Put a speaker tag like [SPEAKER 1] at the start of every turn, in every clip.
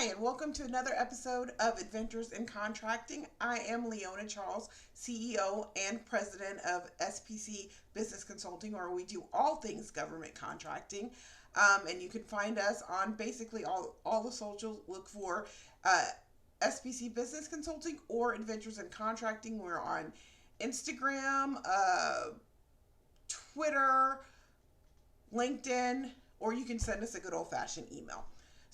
[SPEAKER 1] Hi, and welcome to another episode of Adventures in Contracting. I am Leona Charles, CEO and President of SPC Business Consulting, where we do all things government contracting. And you can find us on basically all the socials. Look for SPC Business Consulting or Adventures in Contracting. We're on Instagram, Twitter, LinkedIn, or you can send us a good old fashioned email.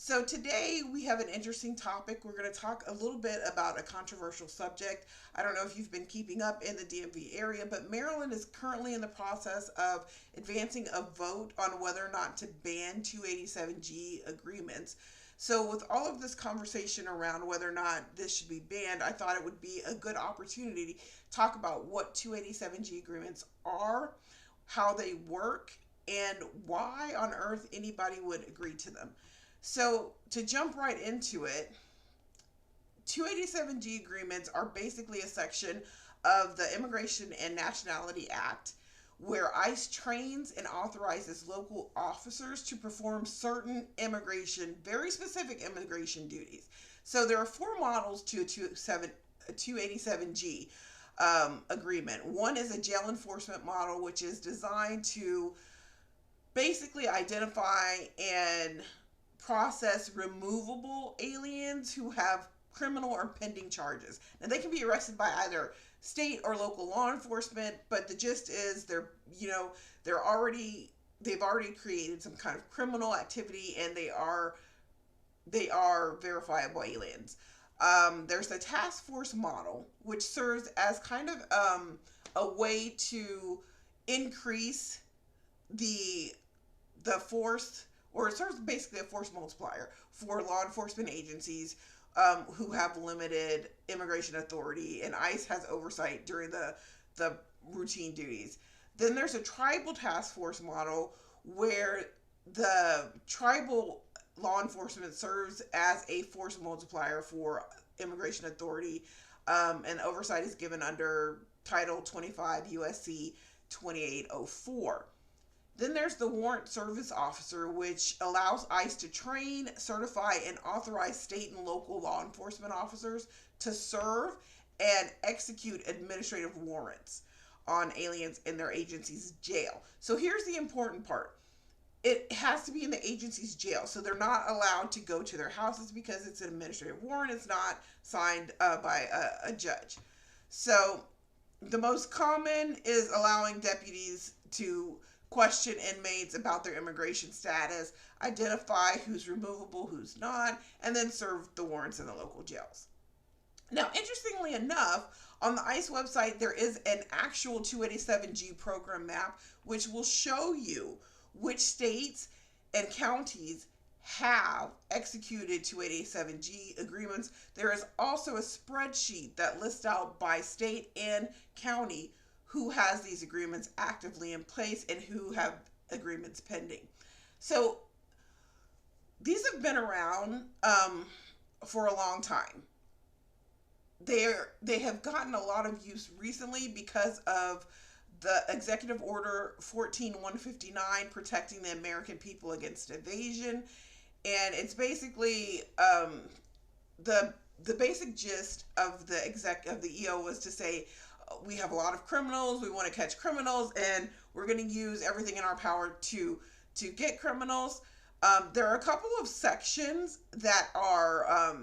[SPEAKER 1] So today we have an interesting topic. We're going to talk a little bit about a controversial subject. I don't know if you've been keeping up in the DMV area, but Maryland is currently in the process of advancing a vote on whether or not to ban 287G agreements. So with all of this conversation around whether or not this should be banned, I thought it would be a good opportunity to talk about what 287G agreements are, how they work, and why on earth anybody would agree to them. So to jump right into it, 287G agreements are basically a section of the Immigration and Nationality Act where ICE trains and authorizes local officers to perform certain very specific immigration duties. So there are four models to a 287G agreement. One is a jail enforcement model, which is designed to basically identify and process removable aliens who have criminal or pending charges. Now they can be arrested by either state or local law enforcement, but the gist is they've already created some kind of criminal activity and they are verifiable aliens. There's the task force model, which serves as kind of a way to increase the force, or it serves basically a force multiplier for law enforcement agencies who have limited immigration authority, and ICE has oversight during the routine duties. Then there's a tribal task force model where the tribal law enforcement serves as a force multiplier for immigration authority, and oversight is given under Title 25 U.S.C. 2804. Then there's the Warrant Service Officer, which allows ICE to train, certify, and authorize state and local law enforcement officers to serve and execute administrative warrants on aliens in their agency's jail. So here's the important part. It has to be in the agency's jail. So they're not allowed to go to their houses because it's an administrative warrant. It's not signed by a judge. So the most common is allowing deputies to question inmates about their immigration status, identify who's removable, who's not, and then serve the warrants in the local jails. Now, interestingly enough, on the ICE website, there is an actual 287G program map, which will show you which states and counties have executed 287G agreements. There is also a spreadsheet that lists out by state and county who has these agreements actively in place and who have agreements pending. So these have been around for a long time. They have gotten a lot of use recently because of the Executive Order 14159 protecting the American people against evasion, and it's basically the basic gist of the EO was to say, we have a lot of criminals, we want to catch criminals, and we're going to use everything in our power to get criminals. There are a couple of sections that are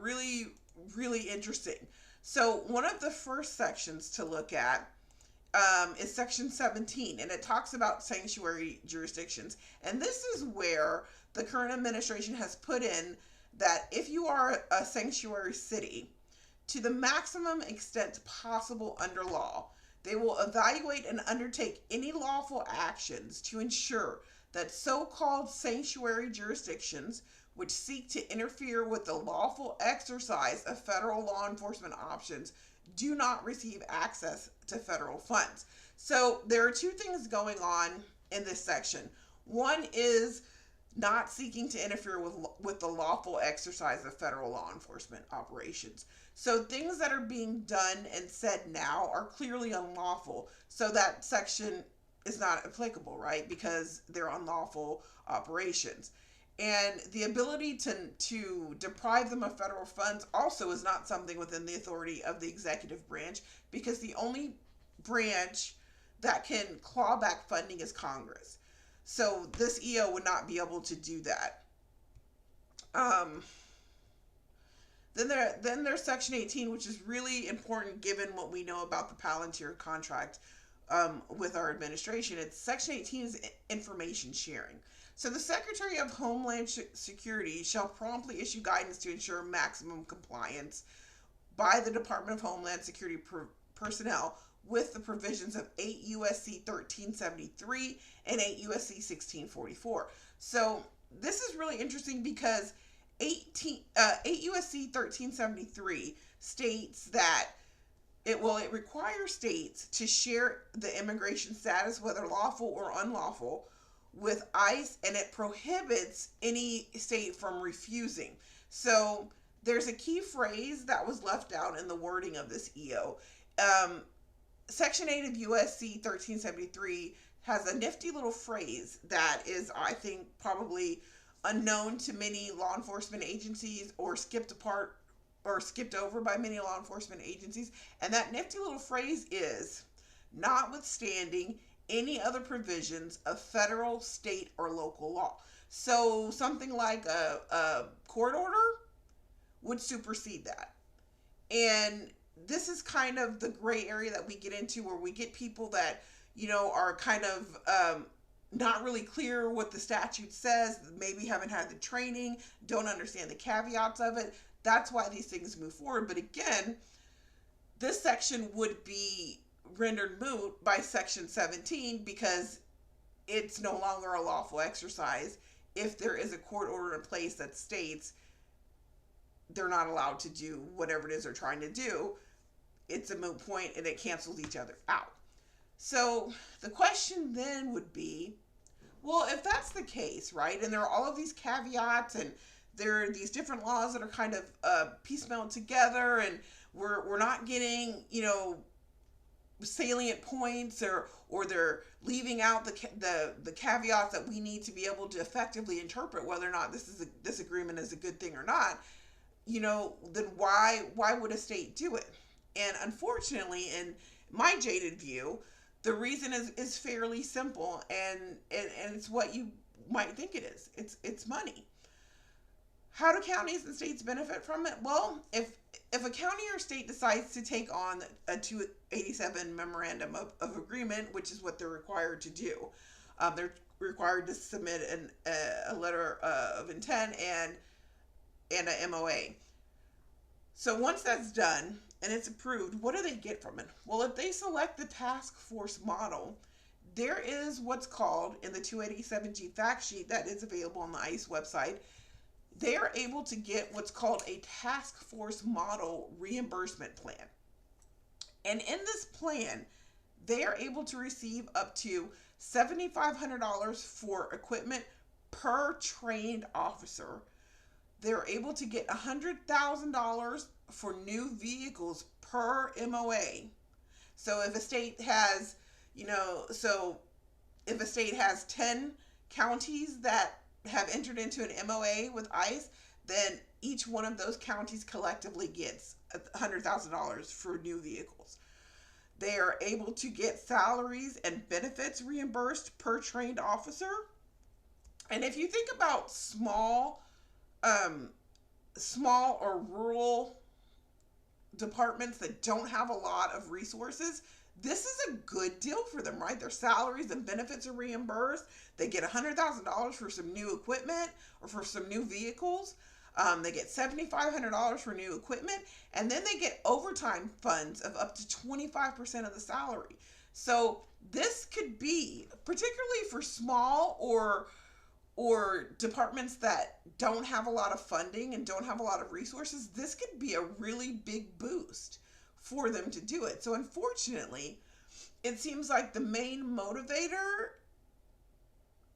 [SPEAKER 1] really, really interesting. So one of the first sections to look at is section 17, and it talks about sanctuary jurisdictions. And this is where the current administration has put in that if you are a sanctuary city, to the maximum extent possible under law, they will evaluate and undertake any lawful actions to ensure that so-called sanctuary jurisdictions, which seek to interfere with the lawful exercise of federal law enforcement options, do not receive access to federal funds. So there are two things going on in this section. One is not seeking to interfere with the lawful exercise of federal law enforcement operations. So things that are being done and said now are clearly unlawful. So that section is not applicable, right? Because they're unlawful operations. And the ability to deprive them of federal funds also is not something within the authority of the executive branch, because the only branch that can claw back funding is Congress. So this EO would not be able to do that. Um, then there's Section 18, which is really important given what we know about the Palantir contract with our administration. It's Section 18 is information sharing. So the Secretary of Homeland Security shall promptly issue guidance to ensure maximum compliance by the Department of Homeland Security personnel with the provisions of 8 U.S.C. 1373 and 8 U.S.C. 1644. So this is really interesting because 8 U.S.C. 1373 states that it requires states to share the immigration status, whether lawful or unlawful, with ICE, and it prohibits any state from refusing. So there's a key phrase that was left out in the wording of this EO. Section 8 of U.S.C. 1373 has a nifty little phrase that is, I think, probably unknown to many law enforcement agencies, or skipped over by many law enforcement agencies. And that nifty little phrase is, notwithstanding any other provisions of federal, state, or local law. So something like a court order would supersede that. And this is kind of the gray area that we get into, where we get people that, are kind of not really clear what the statute says, maybe haven't had the training, don't understand the caveats of it. That's why these things move forward. But again, this section would be rendered moot by Section 17, because it's no longer a lawful exercise if there is a court order in place that states they're not allowed to do whatever it is they're trying to do. It's a moot point, and it cancels each other out. So the question then would be, well, if that's the case, right, and there are all of these caveats, and there are these different laws that are kind of piecemeal together, and we're not getting, salient points, or they're leaving out the caveats that we need to be able to effectively interpret whether or not this agreement is a good thing or not, then why would a state do it? And unfortunately, in my jaded view, the reason is fairly simple, and it's what you might think it is. It's money. How do counties and states benefit from it? Well, if a county or state decides to take on a 287 memorandum of agreement, which is what they're required to do, they're required to submit a letter of intent and a MOA. So once that's done and it's approved, what do they get from it? Well, if they select the task force model, there is what's called, in the 287G fact sheet that is available on the ICE website, they are able to get what's called a task force model reimbursement plan. And in this plan, they are able to receive up to $7,500 for equipment per trained officer. They're able to get $100,000 for new vehicles per MOA. So if a state has, if a state has 10 counties that have entered into an MOA with ICE, then each one of those counties collectively gets $100,000 for new vehicles. They are able to get salaries and benefits reimbursed per trained officer. And if you think about small or rural departments that don't have a lot of resources, this is a good deal for them, right? Their salaries and benefits are reimbursed. They get $100,000 for some new equipment or for some new vehicles. They get $7,500 for new equipment, and then they get overtime funds of up to 25% of the salary. So this could be, particularly for small or departments that don't have a lot of funding and don't have a lot of resources, this could be a really big boost for them to do it. So unfortunately, it seems like the main motivator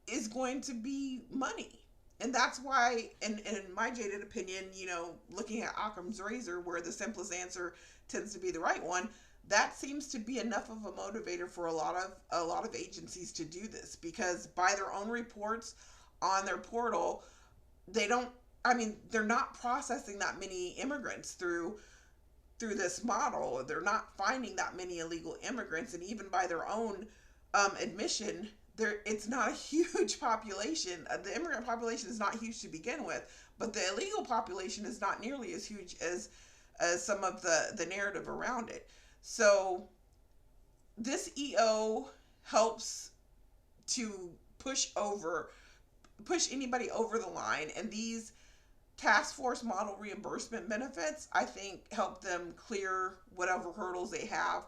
[SPEAKER 1] is going to be money. And that's why, in my jaded opinion, looking at Occam's razor, where the simplest answer tends to be the right one, that seems to be enough of a motivator for a lot of agencies to do this, because by their own reports on their portal, they don't, I mean, they're not processing that many immigrants through this model. They're not finding that many illegal immigrants, and even by their own admission, there it's not a huge population. The immigrant population is not huge to begin with, but the illegal population is not nearly as huge as some of the narrative around it. So this EO helps to push anybody over the line, and these task force model reimbursement benefits, I think, help them clear whatever hurdles they have.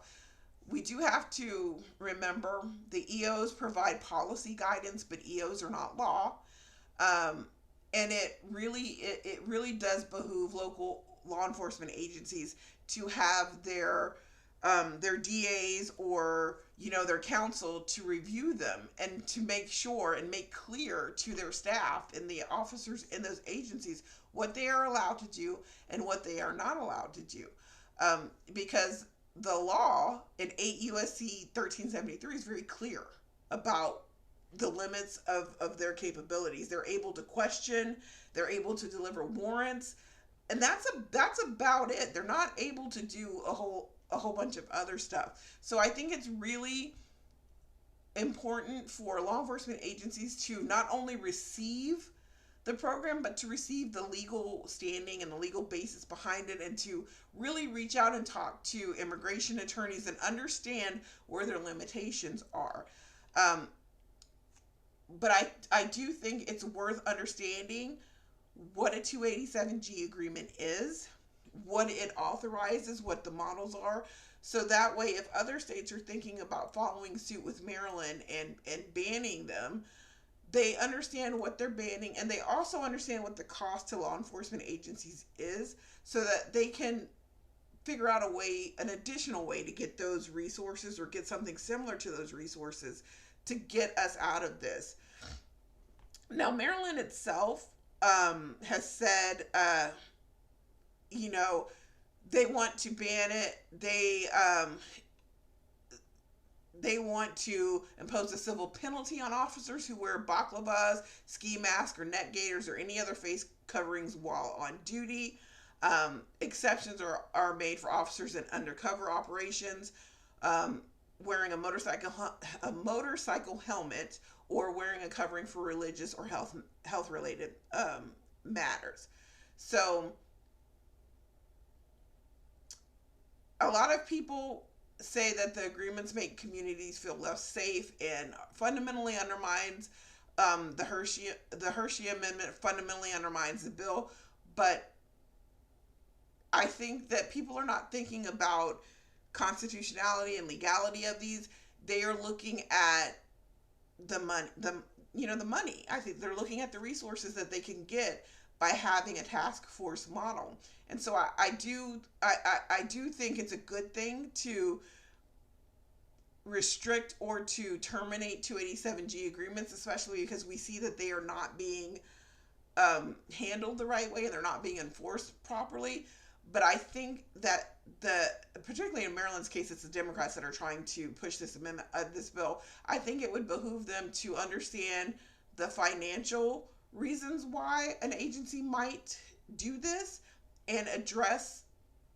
[SPEAKER 1] We do have to remember the EOs provide policy guidance, but EOs are not law. Um, and it really does behoove local law enforcement agencies to have their DAs or their counsel to review them and to make sure and make clear to their staff and the officers in those agencies what they are allowed to do and what they are not allowed to do. Because the law in 8 U.S.C. 1373 is very clear about the limits of their capabilities. They're able to question, they're able to deliver warrants, and that's about it. They're not able to do a whole bunch of other stuff. So I think it's really important for law enforcement agencies to not only receive the program, but to receive the legal standing and the legal basis behind it, and to really reach out and talk to immigration attorneys and understand where their limitations are. Um, but I do think it's worth understanding what a 287G agreement is, what it authorizes, what the models are. So that way, if other states are thinking about following suit with Maryland and banning them, they understand what they're banning, and they also understand what the cost to law enforcement agencies is, so that they can figure out an additional way to get those resources or get something similar to those resources to get us out of this. Now, Maryland itself has said, you know, they want to ban it. They want to impose a civil penalty on officers who wear baklavas, ski masks, or neck gaiters, or any other face coverings while on duty. Exceptions are made for officers in undercover operations, um, wearing a motorcycle helmet, or wearing a covering for religious or health related matters. So a lot of people say that the agreements make communities feel less safe and fundamentally undermines the Hershey Amendment fundamentally undermines the bill. But I think that people are not thinking about constitutionality and legality of these. They are looking at the money, the money. I think they're looking at the resources that they can get by having a task force model. And so I do think it's a good thing to restrict or to terminate 287G agreements, especially because we see that they are not being handled the right way and they're not being enforced properly. But I think that particularly in Maryland's case, it's the Democrats that are trying to push this amendment, this bill. I think it would behoove them to understand the financial reasons why an agency might do this and address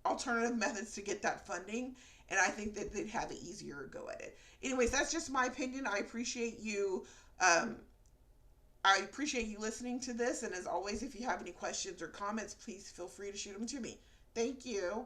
[SPEAKER 1] alternative methods to get that funding. And I think that they'd have an easier go at it. Anyways, that's just my opinion. Um, I appreciate you listening to this. And as always, if you have any questions or comments, please feel free to shoot them to me. Thank you.